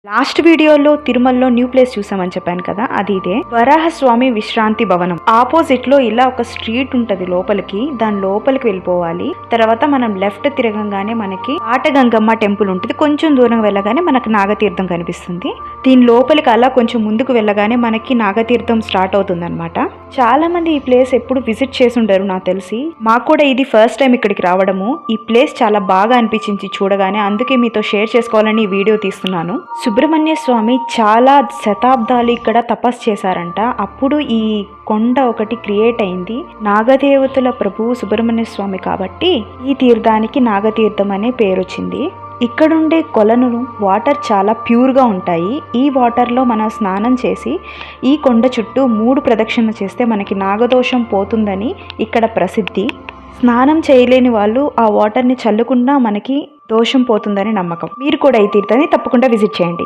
Last వీడియోలో తిరుమలలో new place చూసామని చెప్పాను కదా, అది ఇదే వరాహస్వామి విశ్రాంతి భవనం. ఆపోజిట్ లో ఇలా ఒక స్ట్రీట్ ఉంటది లోపలికి, దాని లోపలికి వెళ్ళిపోవాలి. తర్వాత మనం లెఫ్ట్ తిరగంగానే మనకి పాటగంగమ్మ టెంపుల్ ఉంటుంది. కొంచెం దూరం వెళ్ళగానే మనకు నాగతీర్థం కనిపిస్తుంది. దీని లోపలికి అలా కొంచెం ముందుకు వెళ్ళగానే మనకి నాగతీర్థం స్టార్ట్ అవుతుంది అనమాట. చాలా మంది ఈ ప్లేస్ ఎప్పుడు విజిట్ చేసి ఉంటారు నాకు తెలిసి. మాకు కూడా ఇది ఫస్ట్ టైం ఇక్కడికి రావడము. ఈ ప్లేస్ చాలా బాగా అనిపించింది చూడగానే, అందుకే మీతో షేర్ చేసుకోవాలని ఈ వీడియో తీస్తున్నాను. సుబ్రహ్మణ్య స్వామి చాలా శతాబ్దాలు ఇక్కడ తపస్సు చేశారంట. అప్పుడు ఈ కొండ ఒకటి క్రియేట్ అయింది. నాగదేవతల ప్రభువు సుబ్రహ్మణ్య స్వామి కాబట్టి ఈ తీర్థానికి నాగతీర్థం అనే పేరు వచ్చింది. ఇక్కడుండే కొలనులు వాటర్ చాలా ప్యూర్గా ఉంటాయి. ఈ వాటర్లో మనం స్నానం చేసి ఈ కొండ చుట్టూ 3 ప్రదక్షిణలు చేస్తే మనకి నాగదోషం పోతుందని ఇక్కడ ప్రసిద్ధి. స్నానం చేయలేని వాళ్ళు ఆ వాటర్ని చల్లుకున్నా మనకి దోషం పోతుందని నమ్మకం. మీరు కూడా ఈ తీర్థాన్ని తప్పకుండా విజిట్ చేయండి.